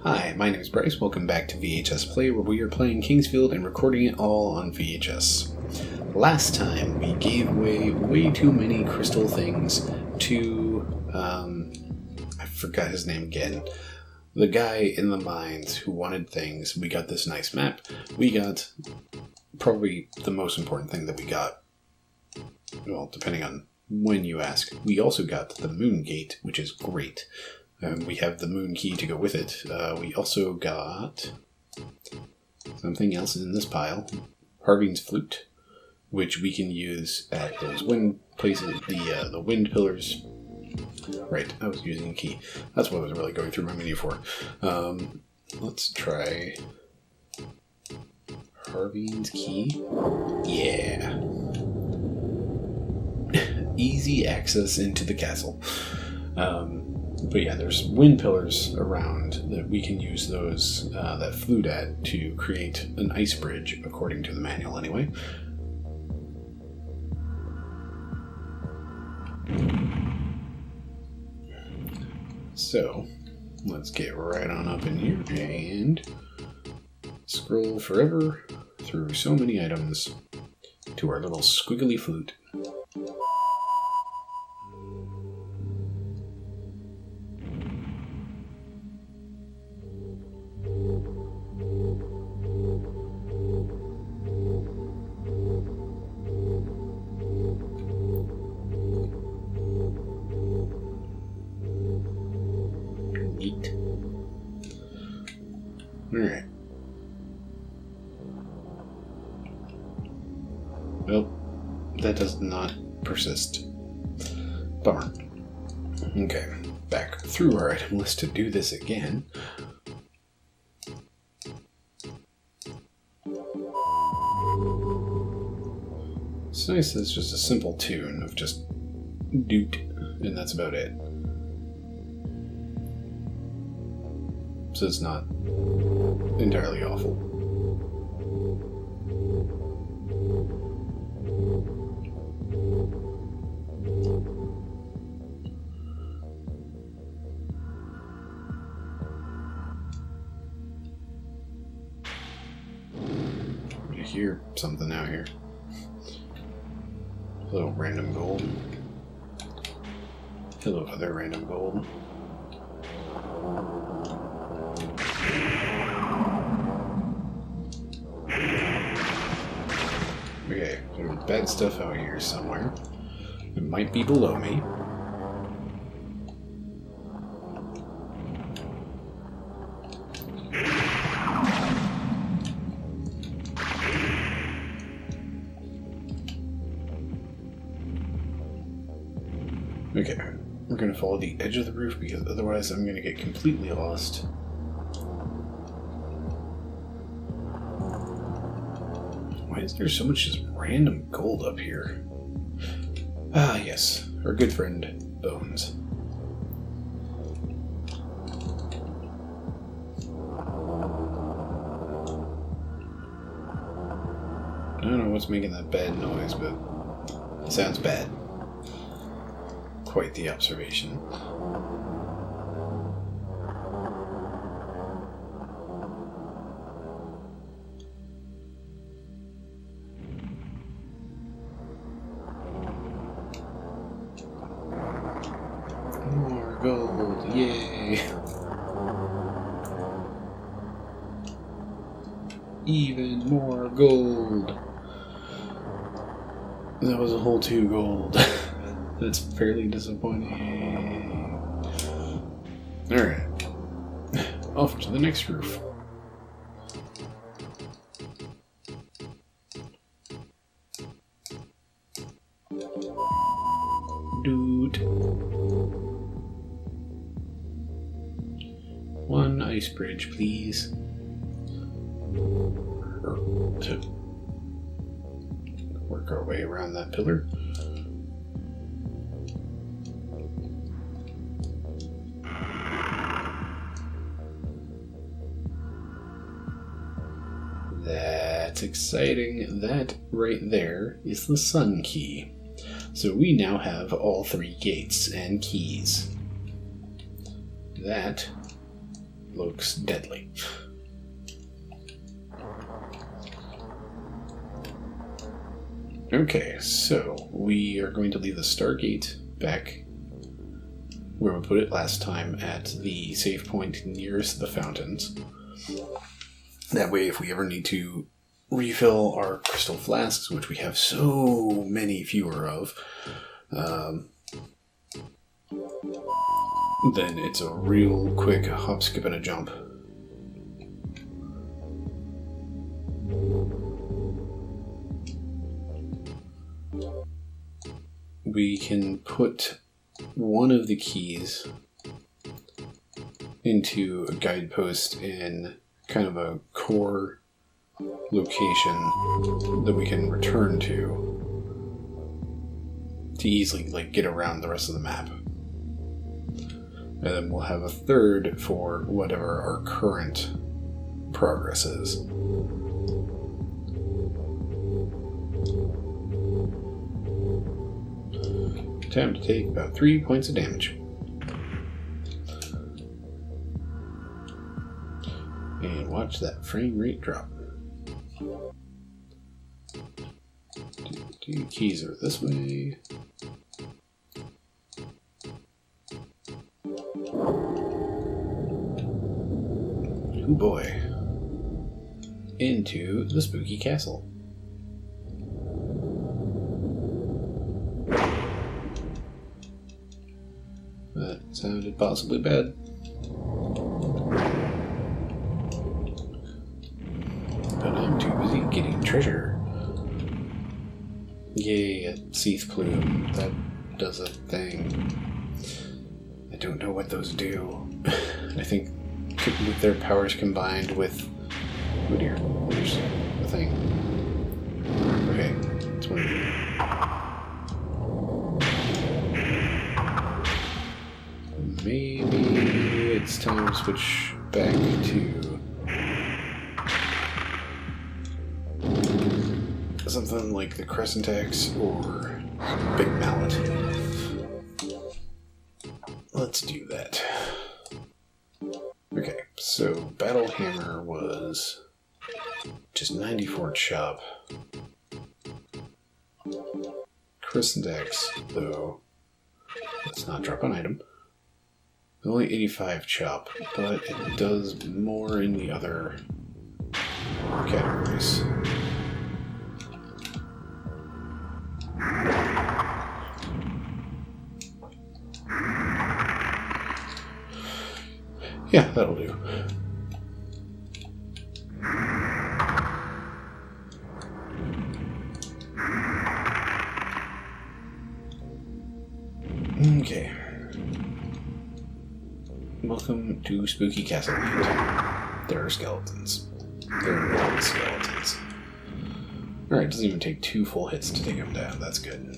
Hi, my name is Bryce. Welcome back to VHS Play, where we are playing Kingsfield and recording it all on VHS. Last time, we gave away way too many crystal things to, I forgot his name again. The guy in the mines who wanted things. We got this nice map. We got probably the most important thing that we got. Well, depending on when you ask. We also got the moon gate, which is great. We have the moon key to go with it. We also got something else in this pile. Harvine's flute, which we can use at those wind places, the wind pillars. Right, I was using a key. That's what I was really going through my menu for. Let's try Harvine's key. Yeah. Easy access into the castle. But yeah, there's wind pillars around that we can use those, that flute at to create an ice bridge, according to the manual anyway. So, let's get right on up in here and scroll forever through so many items to our little squiggly flute. Neat. Alright. Well, that does not persist. Bummer. Okay, back through our item list to do this again. It's nice that it's just a simple tune of just doot, and that's about it. So it's not entirely awful. I hear something out here. Hello, random gold. Hello, other random gold. Okay, there's bad stuff out here somewhere. It might be below me. Okay, we're going to follow the edge of the roof because otherwise I'm going to get completely lost. Why is there so much just random gold up here? Ah, yes, our good friend, Bones. I don't know what's making that bad noise, but it sounds bad. Quite the observation. More gold, yay! Even more gold! That was a whole 2 gold. That's fairly disappointing. Alright. Off to the next roof. Dude. One ice bridge, please. To work our way around that pillar. That's exciting. That right there is the sun key. So we now have all 3 gates and keys. That looks deadly. Okay, so we are going to leave the Stargate back where we put it last time at the save point nearest the fountains. That way, if we ever need to refill our crystal flasks, which we have so many fewer of, then it's a real quick hop, skip, and a jump. We can put one of the keys into a guidepost in kind of a core location that we can return to easily get around the rest of the map. And then we'll have a third for whatever our current progress is. Time to take about 3 points of damage. And watch that frame rate drop. Two keys are this way. Oh boy. Into the spooky castle. That sounded possibly bad. But I'm too busy getting treasure. Yay, a Seath Plume. That does a thing. I don't know what those do. I think with their powers combined with... Oh dear, there's the thing. Okay, it's one of you. Maybe it's time to switch back to something like the Crescent Axe or Big Mallet. Let's do that. Okay, so Battle Hammer was just 94 chop. Crescent Axe, though, let's not drop an item. Only 85 chop, but it does more in the other categories. Yeah, that'll do. Okay. Welcome to Spooky Castle Land. There are skeletons. There are really skeletons. Alright, it doesn't even take 2 full hits to take them down. That's good.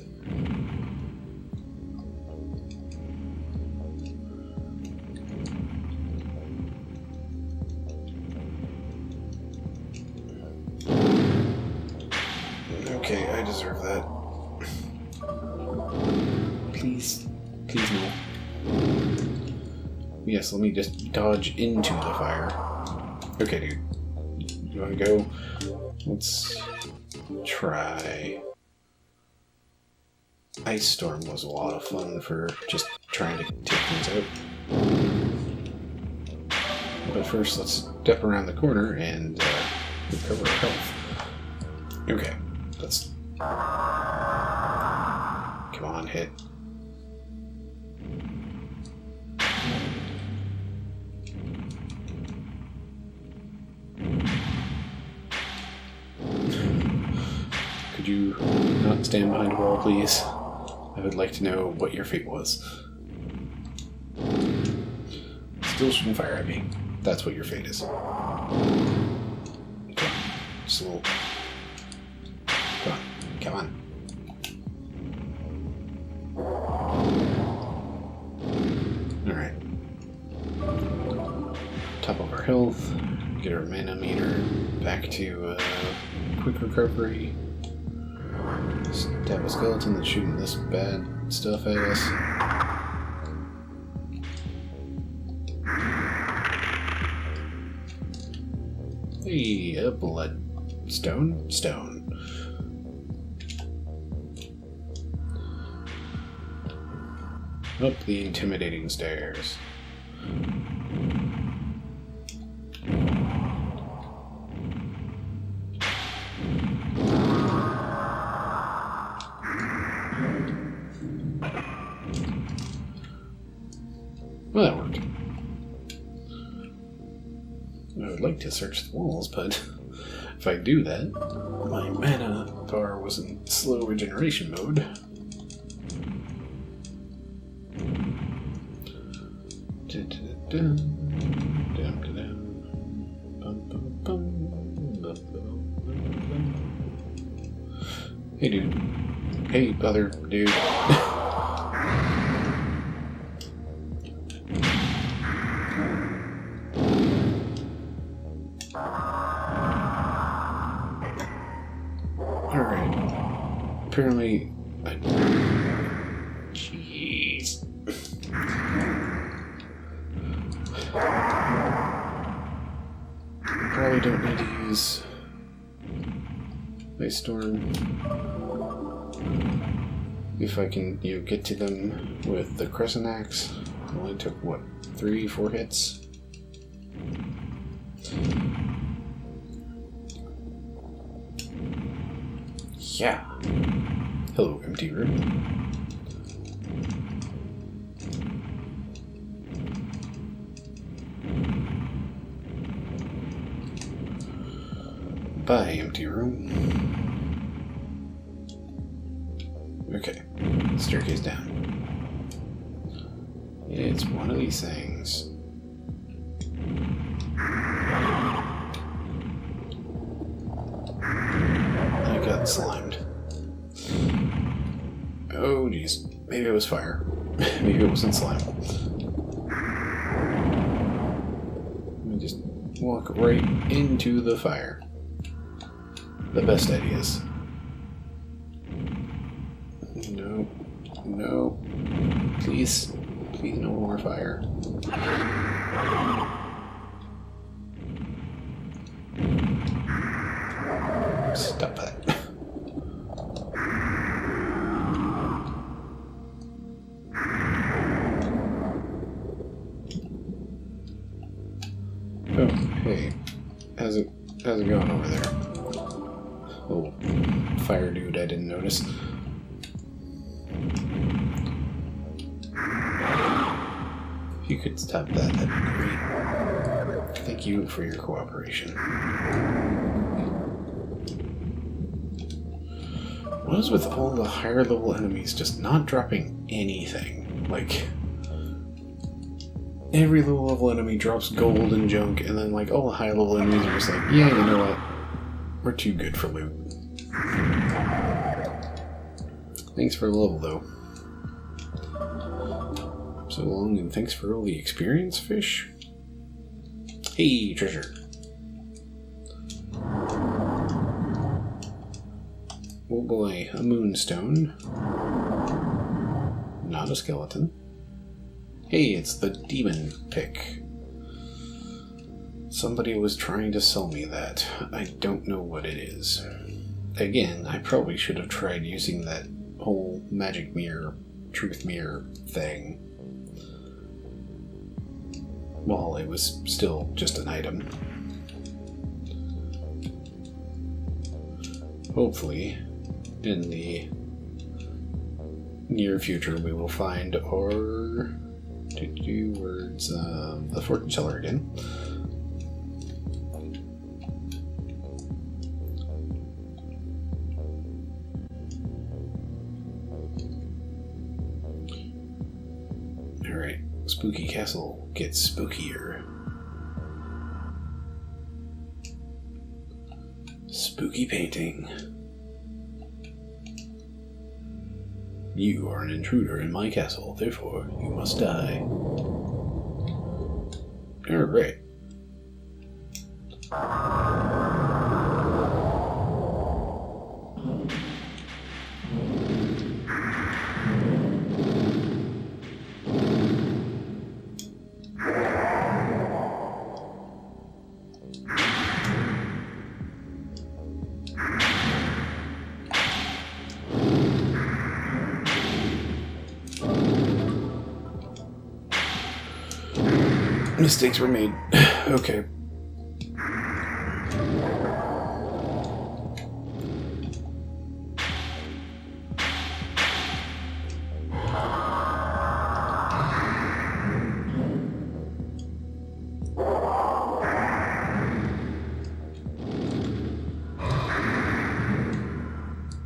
Okay, I deserve that. Please no. Yes, let me just dodge into the fire. Okay, dude. You wanna go? Let's try... Ice Storm was a lot of fun for just trying to take things out. But first, let's step around the corner and recover our health. Okay, let's... Come on, hit. Could you not stand behind a wall, please? I would like to know what your fate was. Still shooting fire at me. That's what your fate is. Come on. Just a little... Come on. Come on. Alright. Top of our health. Get our mana meter back to quick recovery. Stab a skeleton that's shooting this bad stuff at us. Hey, a bloodstone? Stone. Up the intimidating stairs. Well, that worked. I would like to search the walls, but if I do that, my mana bar was in slow regeneration mode. Hey, dude. Hey, other dude. Alright. Apparently... Jeez. Probably don't need to use Ice Storm if I can, get to them with the Crescent Axe. It only took, 3-4 hits? Yeah. Hello, empty room. Bye, empty room. Okay, staircase down. It's one of these things. I got slimed. Oh, jeez. Maybe it was fire. Maybe it wasn't slime. Let me just walk right into the fire. The best ideas. No. No. Please. Please no more fire. Stop that. Oh, hey. How's it going over there? Oh, fire dude, I didn't notice. If you could stop that, that'd be great. Thank you for your cooperation. What is with all the higher level enemies just not dropping anything? Like, every low level enemy drops gold and junk, and then all the high level enemies are just like, yeah, you know what? We're too good for loot. Thanks for the level, though. So long, and thanks for all the experience, fish. Hey, treasure. Oh boy, a moonstone. Not a skeleton. Hey, it's the demon pick. Somebody was trying to sell me that. I don't know what it is. Again, I probably should have tried using that whole magic mirror, truth mirror thing while it was still just an item. Hopefully, in the near future, we will find our words, the fortune teller again. Alright, Spooky Castle gets spookier. Spooky painting. You are an intruder in my castle, therefore you must die. Alright. Mistakes were made. Okay.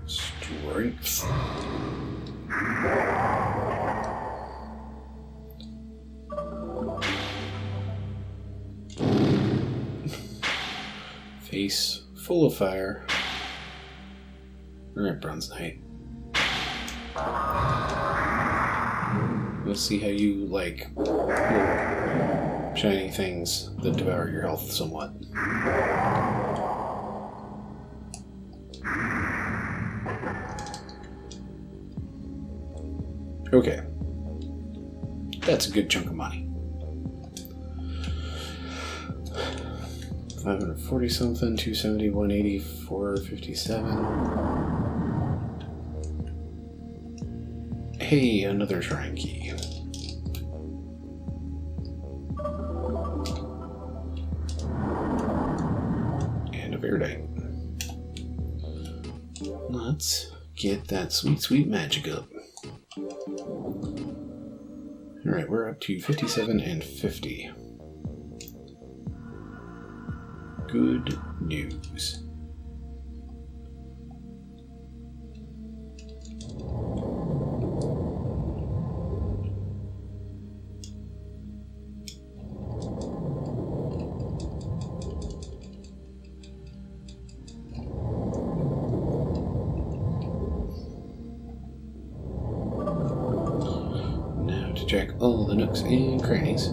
Strength. Face full of fire. Alright, Bronze Knight. Let's see how you like little shiny things that devour your health somewhat. Okay. That's a good chunk of money. 540 something, 270, 180, 457. Hey, another shrine key. And a Verdite. Let's get that sweet, sweet magic up. Alright, we're up to 57 and 50. Good news. Now to check all the nooks and crannies.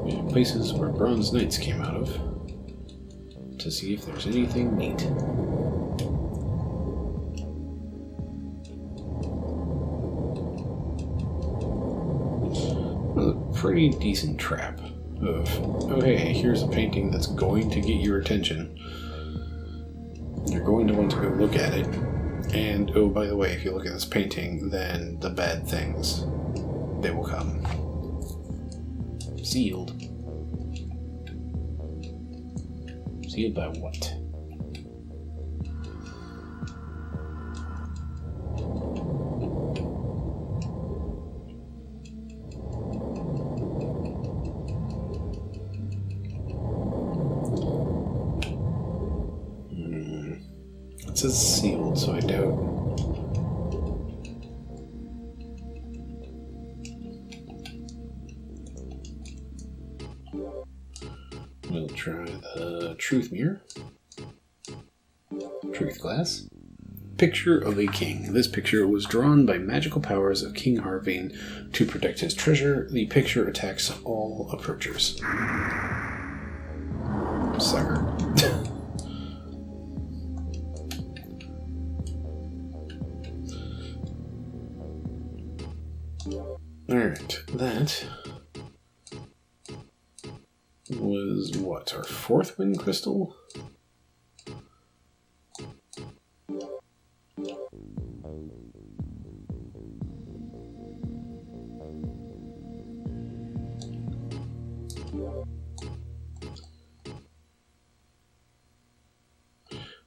And places where Bronze Knights came out of, to see if there's anything neat. A pretty decent trap of, oh hey, here's a painting that's going to get your attention. You're going to want to go look at it. And, oh, by the way, if you look at this painting, then the bad things, they will come. Sealed. Sealed by what? It says sealed, so I doubt. We'll try the Truth Mirror. Truth Glass. Picture of a king. This picture was drawn by magical powers of King Harvine to protect his treasure. The picture attacks all approachers. Sucker. Alright, that was what, our fourth wind crystal?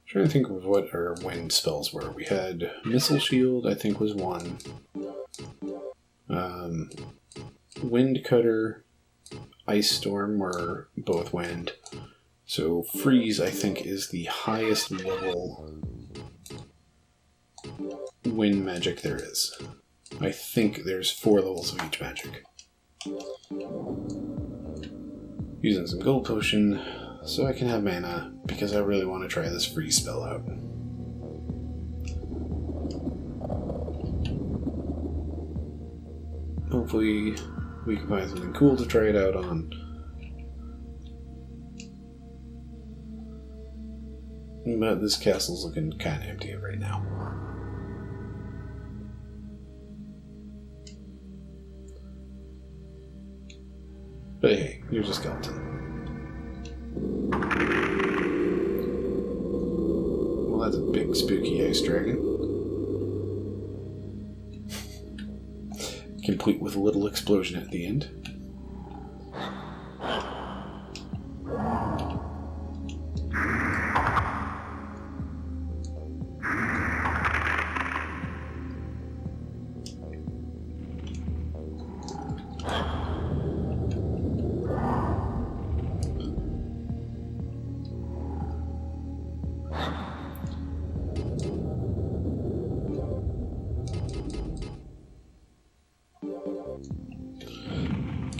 Trying to think of what our wind spells were. We had Missile Shield, I think was one. Wind Cutter, Ice Storm were both wind. So Freeze, I think, is the highest level wind magic there is. I think there's 4 levels of each magic. Using some gold potion so I can have mana, because I really want to try this freeze spell out. Hopefully we can find something cool to try it out on. But this castle's looking kind of empty right now. But hey, here's a skeleton. Well, that's a big spooky ice dragon. Complete with a little explosion at the end.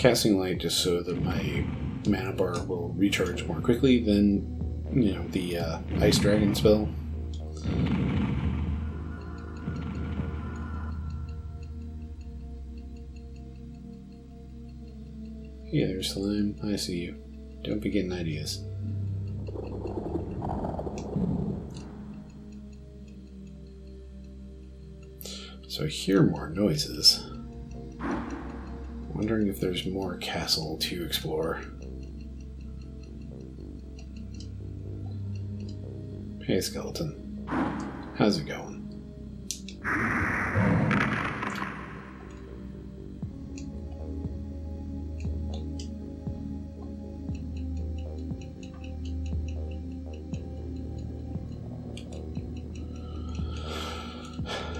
casting light just so that my mana bar will recharge more quickly than, the ice dragon spell. Hey there, slime. I see you. Don't be getting ideas. So I hear more noises. Wondering if there's more castle to explore. Hey, skeleton. How's it going?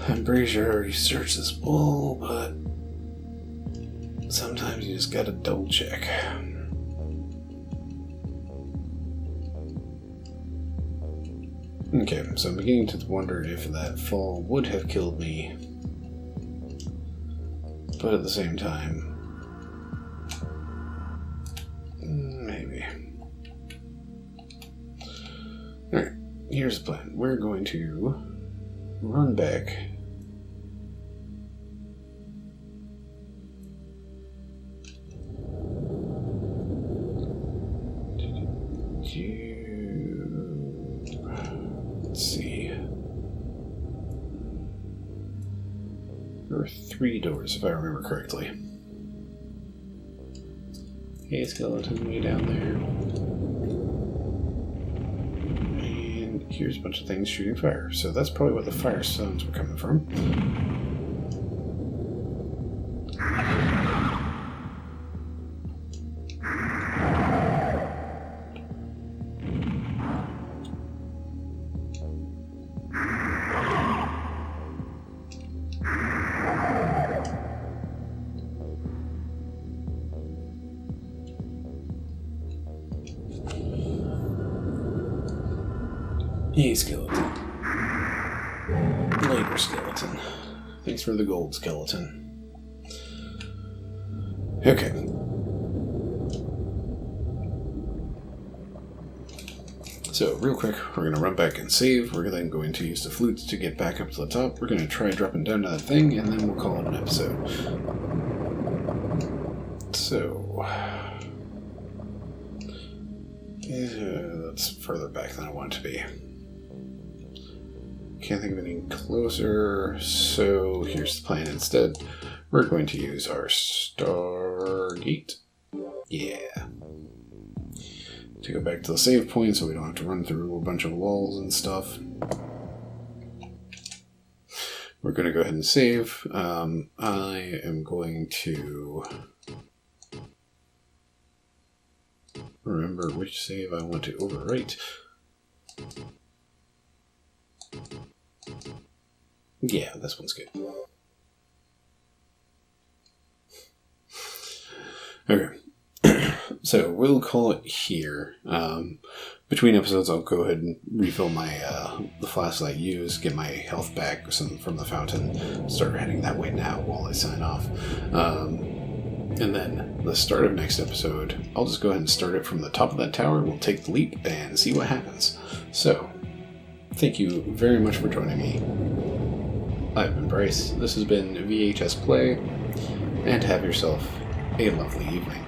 I'm pretty sure I already searched this bowl, but sometimes you just gotta double check. Okay, so I'm beginning to wonder if that fall would have killed me, but at the same time, maybe. Alright, here's the plan. We're going to run back let's see. There are 3 doors, if I remember correctly. Hey, skeleton, way down there. And here's a bunch of things shooting fire. So that's probably where the fire sounds were coming from. Hey, skeleton. Later, skeleton. Thanks for the gold, skeleton. Okay. So, real quick, we're going to run back and save. We're then going to use the flutes to get back up to the top. We're going to try dropping down to that thing, and then we'll call it an episode. So... that's further back than I want it to be. Can't think of anything closer, so here's the plan instead. We're going to use our Stargate. Yeah. To go back to the save point so we don't have to run through a bunch of walls and stuff. We're going to go ahead and save. I am going to remember which save I want to overwrite. Yeah, this one's good. Okay. So we'll call it here. Between episodes, I'll go ahead and refill my the flask I use, get my health back from the fountain, start heading that way now while I sign off. And then the start of next episode, I'll just go ahead and start it from the top of that tower. We'll take the leap and see what happens. So, thank you very much for joining me. I've been Bryce. This has been VHS Play, and have yourself a lovely evening.